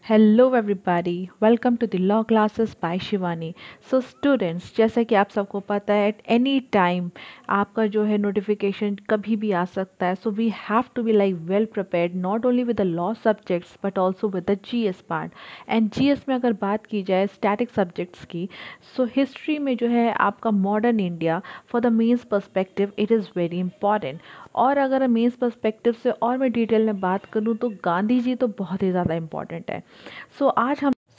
Hello everybody, welcome to the law classes by Shivani. So students, जैसा कि आप सबको पता है एट एनी टाइम आपका जो है नोटिफिकेशन कभी भी आ सकता है। So we have to be like well prepared not only with the law subjects but also with the GS part. And GS में अगर बात की जाए स्टैटिक सब्जेक्ट्स की, सो हिस्ट्री में जो है आपका modern India for the mains perspective it is very important. और अगर मेंस पर्सपेक्टिव से और मैं डिटेल में बात करूँ तो गांधी जी तो बहुत ही ज़्यादा इंपॉर्टेंट है।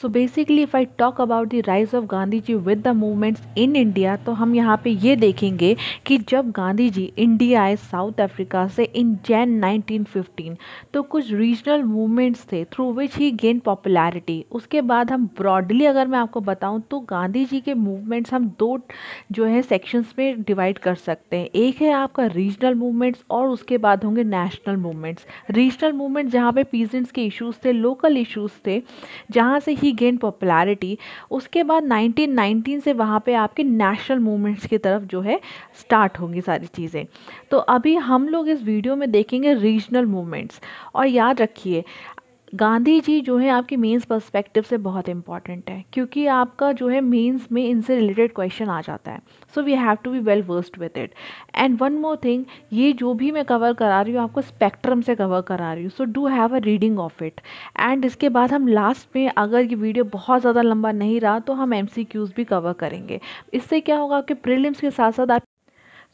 So basically if I talk about the rise of Gandhi ji with the movements in India, तो हम यहाँ पे ये देखेंगे कि जब गांधी जी इंडिया आए साउथ अफ्रीका से इन जैन 1915, तो कुछ रीजनल मूवमेंट्स थे through which he gain popularity. उसके बाद हम ब्रॉडली अगर मैं आपको बताऊँ तो गांधी जी के मूवमेंट्स हम दो जो है सेक्शंस में डिवाइड कर सकते हैं। एक है आपका रीजनल मूवमेंट्स और उसके बाद होंगे नेशनल मूवमेंट्स। रीजनल मूवमेंट जहाँ पे पीजेंट्स के इश्यूज थे, लोकल इश्यूज थे, जहाँ से ही गेन पॉपुलैरिटी। उसके बाद 1919 से वहाँ पे आपके नेशनल मूवमेंट्स की तरफ जो है स्टार्ट होंगी सारी चीज़ें। तो अभी हम लोग इस वीडियो में देखेंगे रीजनल मूवमेंट्स। और याद रखिए, गांधी जी जो है आपकी मेंस पर्सपेक्टिव से बहुत इंपॉर्टेंट है, क्योंकि आपका जो है मेंस में इनसे रिलेटेड क्वेश्चन आ जाता है। So we have to be well versed with it. And one more thing, ये जो भी मैं कवर करा रही हूँ आपको स्पेक्ट्रम से कवर करा रही हूँ, so do have a reading of it. And इसके बाद हम लास्ट में, अगर ये वीडियो बहुत ज़्यादा लंबा नहीं रहा, तो हम MCQs भी कवर करेंगे। इससे क्या होगा कि प्रीलिम्स के साथ साथ आप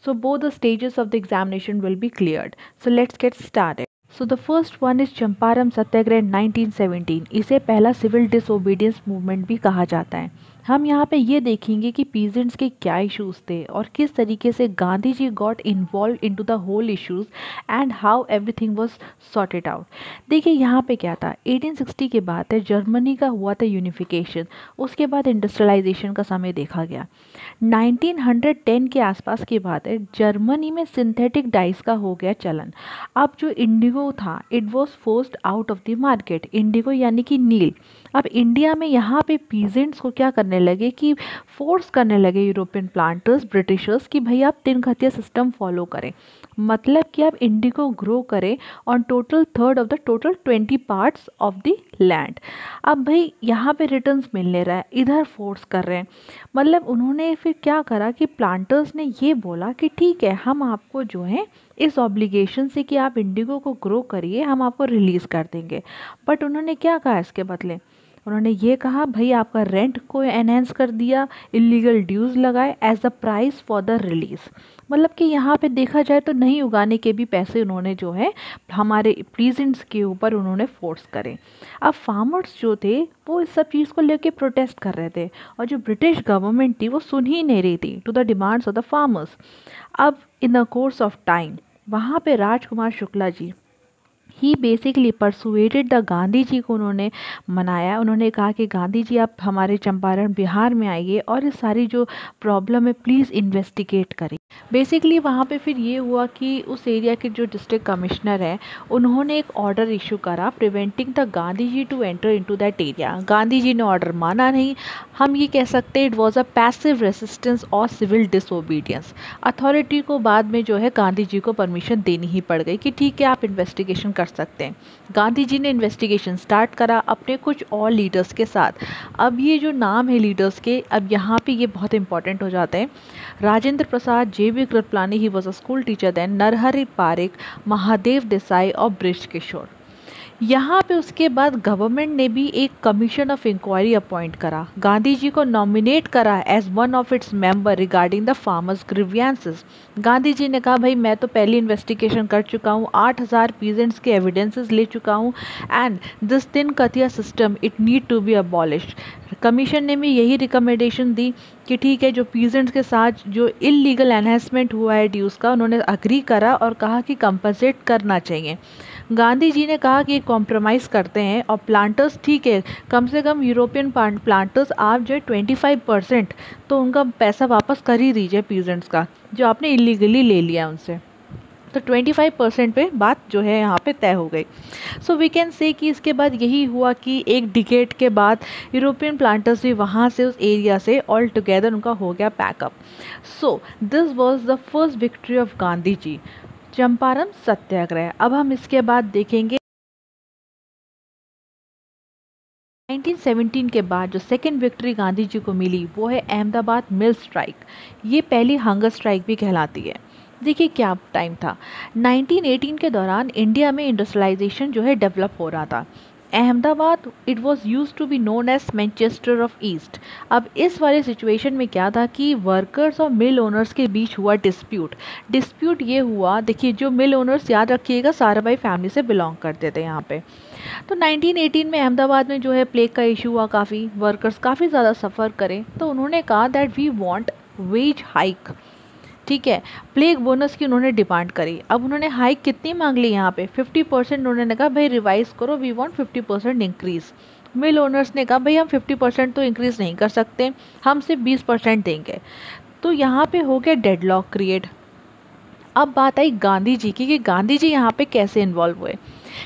so both the stages of the examination will be cleared. So let's get started. So the first one is Champaran सत्याग्रह 1917। इसे पहला सिविल डिसोबीडियंस मूवमेंट भी कहा जाता है। हम यहाँ पे ये देखेंगे कि पीजेंट्स के क्या इश्यूज थे और किस तरीके से Gandhi ji got involve into the whole issues and how everything was sorted out. देखिए यहाँ पे क्या था, 1860 की बात है, जर्मनी का हुआ था यूनिफिकेशन। उसके बाद इंडस्ट्रियलाइजेशन का समय देखा गया। 1910 के आसपास की बात है, जर्मनी में सिंथेटिक डाइस का हो गया चलन। अब जो इंडिगो था it was forced out of the market. Indigo यानी कि नील। अब इंडिया में यहाँ पे पीजेंट्स को क्या करने लगे कि फोर्स करने लगे यूरोपियन प्लांटर्स, ब्रिटिशर्स, कि भाई आप तीन खतिया सिस्टम फॉलो करें, मतलब कि आप इंडिगो ग्रो करें on total third of the total 20 parts of the land. अब भाई यहाँ पे रिटर्न्स मिलने रहा है, इधर फोर्स कर रहे हैं। मतलब उन्होंने फिर क्या करा कि प्लांटर्स ने ये बोला कि ठीक है, हम आपको जो है इस ऑब्लिगेशन से कि आप इंडिगो को ग्रो करिए, हम आपको रिलीज़ कर देंगे। बट उन्होंने क्या कहा इसके बदले, उन्होंने ये कहा भाई आपका रेंट को एनहेंस कर दिया, इलीगल ड्यूज़ लगाए as a price for the release. मतलब कि यहाँ पे देखा जाए तो नहीं उगाने के भी पैसे उन्होंने जो है हमारे प्रीजेंट्स के ऊपर उन्होंने फोर्स करे। अब फार्मर्स जो थे वो इस सब चीज़ को लेके प्रोटेस्ट कर रहे थे, और जो ब्रिटिश गवर्नमेंट थी वो सुन ही नहीं रही थी to the demands of the farmers. अब in the course of time वहाँ पे राजकुमार शुक्ला जी ही basically persuaded the Gandhi ji को उन्होंने मनाया। उन्होंने कहा कि गांधी जी आप हमारे चंपारण बिहार में आइए और इस सारी जो प्रॉब्लम है प्लीज़ इन्वेस्टिगेट करें। बेसिकली वहाँ पे फिर ये हुआ कि उस एरिया के जो डिस्ट्रिक्ट कमिश्नर हैं उन्होंने एक ऑर्डर इशू करा preventing the Gandhi ji to enter into that area. Gandhi ji ने ऑर्डर माना नहीं। हम ये कह सकते हैं it was a passive resistance और सिविल डिसोबीडियंस। अथॉरिटी को बाद में जो है गांधी जी को परमिशन देनी ही पड़ गई कि ठीक है आप इन्वेस्टिगेशन कर सकते हैं। गांधी जी ने इन्वेस्टिगेशन स्टार्ट करा अपने कुछ और लीडर्स के साथ। अब ये जो नाम है लीडर्स के, अब यहाँ पे ये बहुत इंपॉर्टेंट हो जाते हैं। Rajendra Prasad, JB Kripalani, he was a school teacher then, Narhari Parikh, Mahadev Desai और बृज किशोर। यहाँ पे उसके बाद गवर्नमेंट ने भी एक कमीशन ऑफ इंक्वायरी अपॉइंट करा, गांधी जी को नॉमिनेट करा as one of its member regarding the farmers grievances. Gandhi ji ने कहा भाई मैं तो पहली इन्वेस्टिगेशन कर चुका हूँ, 8000 पीजेंट्स के एविडेंसेस ले चुका हूँ, and this tinkathia system it need to be abolished. Commission ने भी यही रिकमेंडेशन दी कि ठीक है, जो पीजेंट्स के साथ जो इलीगल एनहेंसमेंट हुआ है ड्यूज़ का, उन्होंने अग्री करा और कहा कि कंपनसेट करना चाहिए। गांधी जी ने कहा कि कॉम्प्रोमाइज़ करते हैं और प्लांटर्स ठीक है, कम से कम यूरोपियन प्लांटर्स आप जो है 25% तो उनका पैसा वापस कर ही दीजिए पीजेंट्स का, जो आपने इलीगली ले लिया उनसे। तो 25% पे बात जो है यहाँ पे तय हो गई। सो वी कैन से कि इसके बाद यही हुआ कि एक डिकेड के बाद यूरोपियन प्लांटर्स भी वहाँ से उस एरिया से ऑल टुगेदर उनका हो गया pack up. So this was the first victory of Gandhi ji, Champaran Satyagraha. अब हम इसके बाद देखेंगे 1917 के बाद जो सेकेंड विक्ट्री गांधी जी को मिली वो है अहमदाबाद मिल स्ट्राइक। ये पहली हंगर स्ट्राइक भी कहलाती है। देखिए क्या टाइम था, 1918 के दौरान इंडिया में इंडस्ट्रियलाइजेशन जो है डेवलप हो रहा था। Ahmedabad it was use to be known as Manchester of East. अब इस वाले सिचुएशन में क्या था कि वर्कर्स और मिल ओनर्स के बीच हुआ डिस्प्यूट ये हुआ, देखिए जो मिल ओनर्स याद रखिएगा साराभाई फैमिली से बिलोंग करते थे यहाँ पे। तो 1918 में अहमदाबाद में जो है प्लेग का इशू हुआ, काफ़ी वर्कर्स काफ़ी ज़्यादा सफ़र करें, तो उन्होंने कहा that we want wage hike. ठीक है, प्लेग बोनस की उन्होंने डिमांड करी। अब उन्होंने हाइक कितनी मांग ली यहाँ पे 50%। उन्होंने कहा भाई रिवाइज करो, we want 50% increase. Mill owners ने कहा भाई हम 50% तो इंक्रीज़ नहीं कर सकते, हम सिर्फ 20% देंगे। तो यहाँ पे हो गया डेडलॉक क्रिएट। अब बात आई गांधी जी की कि गांधी जी यहाँ पे कैसे इन्वॉल्व हुए।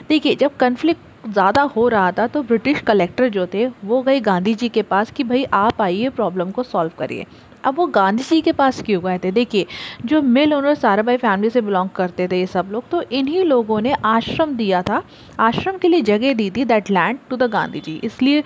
देखिए जब कन्फ्लिक्ट ज़्यादा हो रहा था तो ब्रिटिश कलेक्टर जो थे वो गए गांधी जी के पास कि भाई आप आइए प्रॉब्लम को सॉल्व करिए। अब वो गांधी जी के पास क्यों गए थे, देखिए जो मिल ओनर साराभाई फैमिली से बिलोंग करते थे ये सब लोग, तो इन्हीं लोगों ने आश्रम दिया था, आश्रम के लिए जगह दी थी that land to the Gandhi ji. इसलिए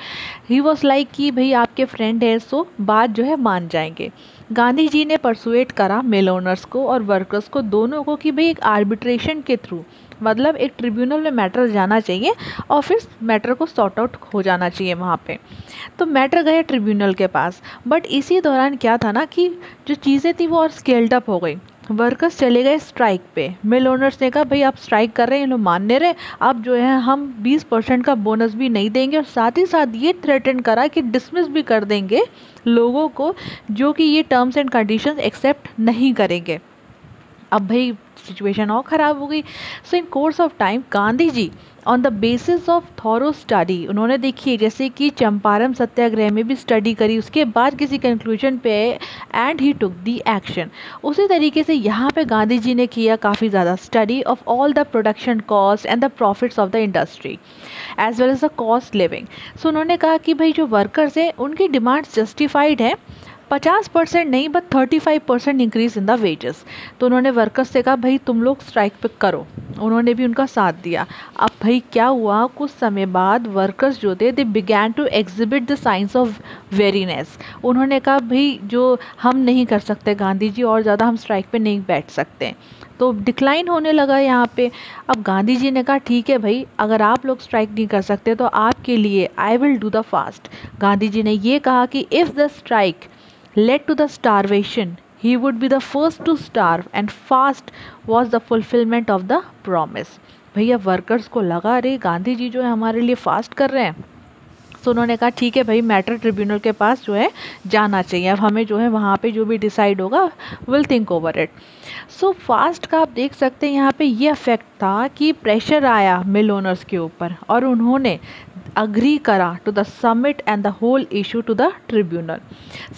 ही वॉज लाइक कि भाई आपके फ्रेंड है सो बात जो है मान जाएंगे। गांधी जी ने परसुएट करा मिल ओनर्स को और वर्कर्स को दोनों को कि भाई एक आर्बिट्रेशन के थ्रू, मतलब एक ट्रिब्यूनल में मैटर जाना चाहिए और फिर मैटर को सॉर्ट आउट हो जाना चाहिए वहाँ पे। तो मैटर गए ट्रिब्यूनल के पास, बट इसी दौरान क्या था ना कि जो चीज़ें थी वो और स्केल्ड अप हो गई। वर्कर्स चले गए स्ट्राइक पे, मिल ओनर्स ने कहा भाई आप स्ट्राइक कर रहे हैं, ये लोग मान नहीं रहे, अब जो है हम 20% का बोनस भी नहीं देंगे, और साथ ही साथ ये थ्रेटन करा कि डिसमिस भी कर देंगे लोगों को जो कि ये टर्म्स एंड कंडीशंस एक्सेप्ट नहीं करेंगे। अब भाई सिचुएशन और ख़राब हो गई। So in course of time Gandhi ji on the basis of thorough study, उन्होंने देखिए जैसे कि चंपारण सत्याग्रह में भी स्टडी करी, उसके बाद किसी कंक्लूजन पे and he took the action. उसी तरीके से यहाँ पे गांधी जी ने किया काफ़ी ज़्यादा study of all the production cost and the profits of the industry as well as the cost living. So उन्होंने कहा कि भाई जो वर्कर्स हैं उनकी डिमांड्स जस्टिफाइड है, 50% नहीं but 35% increase in the wages. तो उन्होंने वर्कर्स से कहा भाई तुम लोग स्ट्राइक पे करो, उन्होंने भी उनका साथ दिया। अब भाई क्या हुआ, कुछ समय बाद वर्कर्स जो थे they began to exhibit the signs of weariness. उन्होंने कहा भाई जो हम नहीं कर सकते गांधी जी, और ज़्यादा हम स्ट्राइक पे नहीं बैठ सकते, तो डिक्लाइन होने लगा यहाँ पे। अब गांधी जी ने कहा ठीक है भाई अगर आप लोग स्ट्राइक नहीं कर सकते तो आपके लिए I will do the fast. Gandhi ji ने ये कहा कि if the strike led to the starvation, he would be the first to starve and fast was the fulfillment of the promise। भैया वर्कर्स को लगा अरे गांधी जी जो है हमारे लिए फास्ट कर रहे हैं, तो उन्होंने कहा ठीक है भाई मैटर ट्रिब्यूनल के पास जो है जाना चाहिए, अब हमें जो है वहाँ पे जो भी डिसाइड होगा will think over it. So fast का आप देख सकते हैं यहाँ पे ये इफेक्ट था कि प्रेशर आया मिल ओनर्स के ऊपर और उन्होंने अग्री करा to the submit and the whole issue to the tribunal.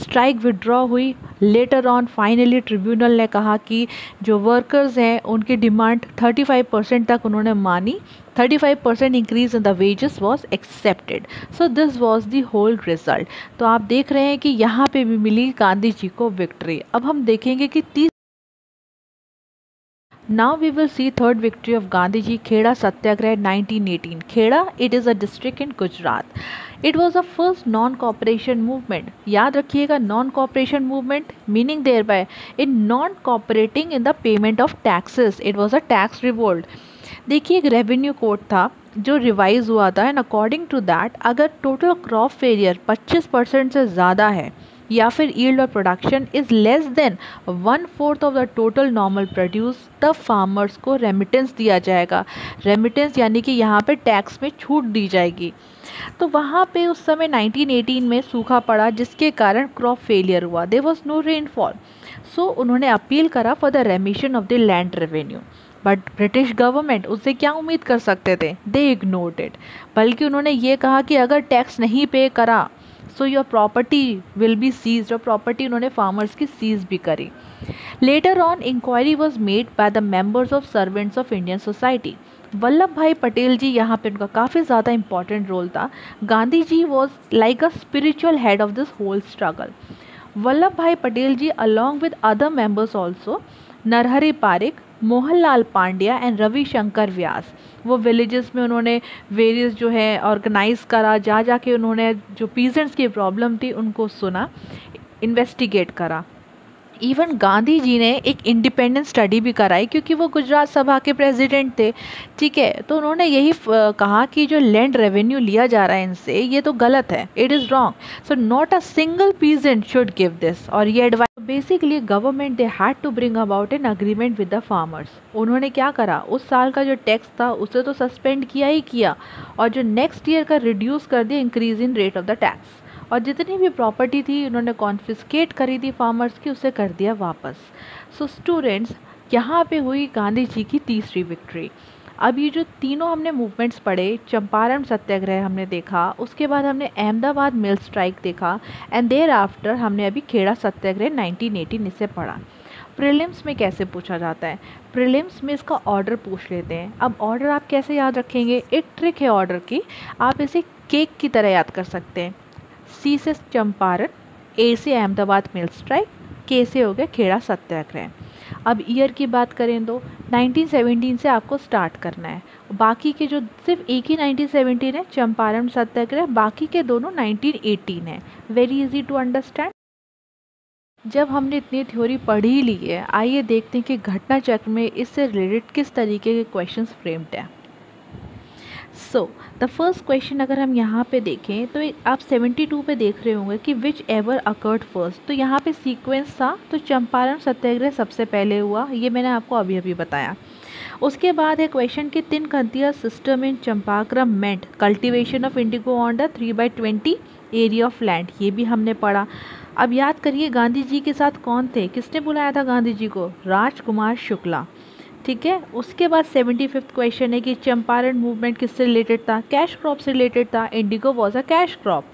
Strike withdraw हुई। लेटर ऑन फाइनली ट्रिब्यूनल ने कहा कि जो वर्कर्स हैं उनकी डिमांड 35% तक उन्होंने मानी, 35% increase in the wages was accepted. So this was the whole result. तो आप देख रहे हैं कि यहाँ पे भी मिली गांधी जी को विक्ट्री। अब हम देखेंगे कि Now we will see third victory of Gandhi Ji, Kheda Satyagrah 1918. Kheda, it is a district in Gujarat. It was the first non-cooperation movement. याद रखिएगा non-cooperation movement meaning thereby in non-cooperating in the payment of taxes. It was a tax revolt. देखिए एक revenue code था जो revise हुआ था and according to that अगर total crop failure 25% से ज़्यादा है या फिर यील्ड और production is less than 1/4 of the total normal produce, तब फार्मर्स को रेमिटेंस दिया जाएगा। रेमिटेंस यानी कि यहाँ पे टैक्स में छूट दी जाएगी। तो वहाँ पे उस समय 1918 में सूखा पड़ा जिसके कारण क्रॉप फेलियर हुआ, देयर वाज नो रेनफॉल। सो उन्होंने अपील करा for the रेमिशन of the land revenue, but British government उससे क्या उम्मीद कर सकते थे, दे इग्नोर्ड इट। बल्कि उन्होंने ये कहा कि अगर टैक्स नहीं पे करा so your property will be seized, और प्रॉपर्टी उन्होंने फार्मर्स की सीज भी करी। Later on inquiry was made by the members of servants of Indian society. Vallabh भाई पटेल जी यहाँ पे उनका काफ़ी ज़्यादा इंपॉर्टेंट रोल था। Gandhi ji was like a spiritual head of this whole struggle. Vallabh भाई Patel ji along with other members also, Narhari Parikh, Mohanlal Pandya and Ravishankar Vyas. वो विलेजेस में उन्होंने वेरियस जो है ऑर्गेनाइज करा, जा जाके उन्होंने जो पीजेंट्स की प्रॉब्लम थी उनको सुना, इन्वेस्टिगेट करा। इवन गांधी जी ने एक इंडिपेंडेंट स्टडी भी कराई, क्योंकि वो गुजरात सभा के प्रेसिडेंट थे, ठीक है। तो उन्होंने यही कहा कि जो लैंड रेवेन्यू लिया जा रहा है इनसे, ये तो गलत है, it is wrong, so not a single peasant should give this. और ये advice basically government they had to bring about an agreement with the farmers. उन्होंने क्या करा, उस साल का जो टैक्स था उसे तो सस्पेंड किया ही किया, और जो नेक्स्ट ईयर का रिड्यूस कर दिया increase in rate of the tax. और जितनी भी प्रॉपर्टी थी उन्होंने कॉन्फिस्केट करी थी फार्मर्स की, उसे कर दिया वापस। सो स्टूडेंट्स, यहाँ पे हुई गांधी जी की तीसरी विक्ट्री। अब ये जो तीनों हमने मूवमेंट्स पढ़े, चंपारण सत्याग्रह हमने देखा, उसके बाद हमने अहमदाबाद मिल स्ट्राइक देखा, एंड देयर आफ्टर हमने अभी खेड़ा सत्याग्रह 1918 इसे पढ़ा। प्रीलिम्स में कैसे पूछा जाता है, प्रीलिम्स में इसका ऑर्डर पूछ लेते हैं। अब ऑर्डर आप कैसे याद रखेंगे, एक ट्रिक है ऑर्डर की, आप इसे केक की तरह याद कर सकते हैं। सी से चंपारण, ए से अहमदाबाद मिल स्ट्राइक, के से हो गया खेड़ा सत्याग्रह। अब ईयर की बात करें तो 1917 से आपको स्टार्ट करना है। बाकी के जो सिर्फ एक ही 1917 है चंपारण सत्याग्रह, बाकी के दोनों 1918 है। Very easy to understand. जब हमने इतनी थ्योरी पढ़ ही ली है, आइए देखते हैं कि घटना चक्र में इससे रिलेटेड किस तरीके के क्वेश्चंस फ्रेम्ड हैं। सो द फर्स्ट क्वेश्चन अगर हम यहाँ पे देखें तो आप 72 पे देख रहे होंगे कि विच एवर अकर्ड फर्स्ट। तो यहाँ पे सीक्वेंस था, तो चंपारण सत्याग्रह सबसे पहले हुआ, ये मैंने आपको अभी अभी बताया। उसके बाद है क्वेश्चन कि Tinkathia system in Champaran meant cultivation of indigo on the 3/20 area of land, ये भी हमने पढ़ा। अब याद करिए गांधी जी के साथ कौन थे, किसने बुलाया था गांधी जी को, राजकुमार शुक्ला, ठीक है। उसके बाद 75th क्वेश्चन है कि चंपारण मूवमेंट किससे रिलेटेड था, कैश क्रॉप से रिलेटेड था, indigo was a cash crop.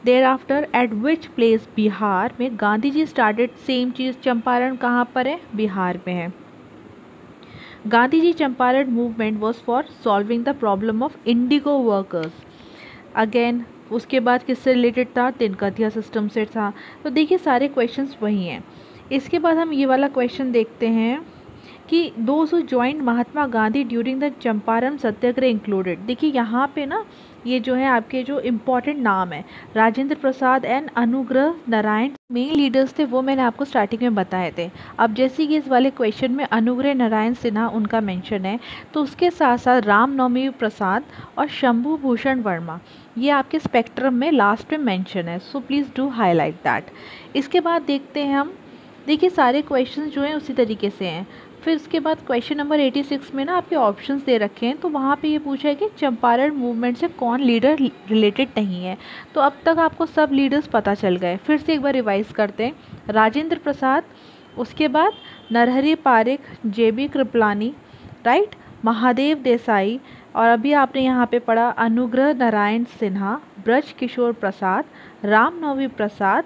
Thereafter at which place, Bihar में गांधी जी स्टार्टेड सेम चीज़, चंपारण कहाँ पर है, बिहार में है। Gandhi ji Champaran movement was for solving the problem of indigo workers, again उसके बाद किससे रिलेटेड था, तिनकतिया सिस्टम से था। तो देखिए सारे क्वेश्चंस वही हैं। इसके बाद हम ये वाला क्वेश्चन देखते हैं कि those who joined Mahatma Gandhi during the Champaran Satyagraha included. देखिए यहाँ पे ना ये जो है आपके जो इम्पोर्टेंट नाम है, Rajendra Prasad and Anugrah Narayan main leaders थे, वो मैंने आपको स्टार्टिंग में बताए थे। अब जैसे कि इस वाले क्वेश्चन में अनुग्रह नारायण सिन्हा उनका मेंशन है, तो उसके साथ साथ रामनवमी प्रसाद और शंभू भूषण वर्मा, ये आपके स्पेक्ट्रम में लास्ट में मेंशन है, so please do highlight that. इसके बाद देखते हैं हम, देखिए सारे क्वेश्चन जो हैं उसी तरीके से हैं। फिर उसके बाद क्वेश्चन नंबर 86 में ना आपके ऑप्शंस दे रखे हैं, तो वहाँ पे ये पूछा है कि चंपारण मूवमेंट से कौन लीडर रिलेटेड नहीं है। तो अब तक आपको सब लीडर्स पता चल गए, फिर से एक बार रिवाइज करते हैं। राजेंद्र प्रसाद, उसके बाद नरहरि पारिक, JB कृपलानी, राइट, महादेव देसाई, और अभी आपने यहाँ पे पढ़ा अनुग्रह नारायण सिन्हा, ब्रज किशोर प्रसाद, रामनवमी प्रसाद,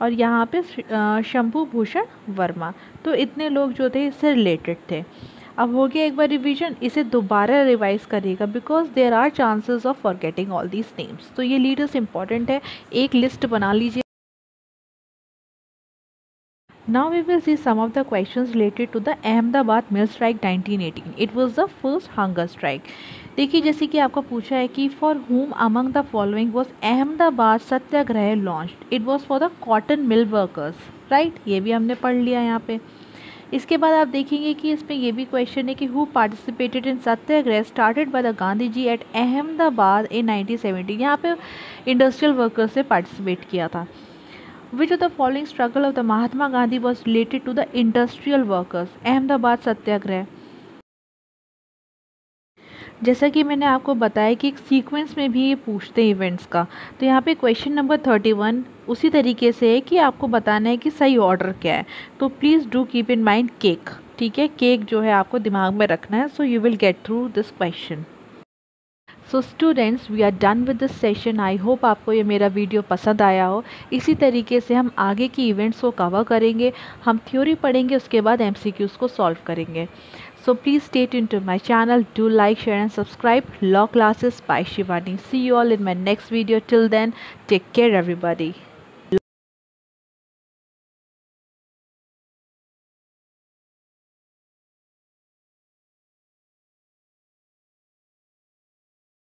और यहाँ पे शंभू भूषण वर्मा। तो इतने लोग जो थे इससे रिलेटेड थे। अब हो गया एक बार रिवीजन, इसे दोबारा रिवाइज करिएगा because there are chances of forgetting all these names. तो ये लीडर्स इंपॉर्टेंट है, एक लिस्ट बना लीजिए। Now we will see some of the questions related to the Ahmedabad mill strike 1918. It was the first hunger strike. देखिए जैसे कि आपका पूछा है कि for whom among the following was Ahmedabad Satyagraha launched? It was for the cotton mill workers, right? ये भी हमने पढ़ लिया यहाँ पे। इसके बाद आप देखेंगे कि इसमें ये भी क्वेश्चन है कि who participated in Satyagraha started by the Gandhi ji at Ahmedabad in 1917। यहाँ पे इंडस्ट्रियल वर्कर्स ने पार्टिसिपेट किया था। Which of the following struggle of the Mahatma Gandhi was related to the industrial workers? Ahmedabad सत्याग्रह। जैसा कि मैंने आपको बताया कि एक सीक्वेंस में भी ये पूछते हैं इवेंट्स का, तो यहाँ पे क्वेश्चन नंबर 31 उसी तरीके से है कि आपको बताना है कि सही ऑर्डर क्या है। तो please do keep in mind cake, ठीक है, केक जो है आपको दिमाग में रखना है, so you will get through this question. So students, we are done with this session. I hope आपको ये मेरा वीडियो पसंद आया हो। इसी तरीके से हम आगे की इवेंट्स को कवर करेंगे, हम थ्योरी पढ़ेंगे, उसके बाद MCQs को सॉल्व करेंगे। So please stay tuned to my channel, do like, share and subscribe. Law classes by Shivani. See you all in my next video. Till then, take care everybody.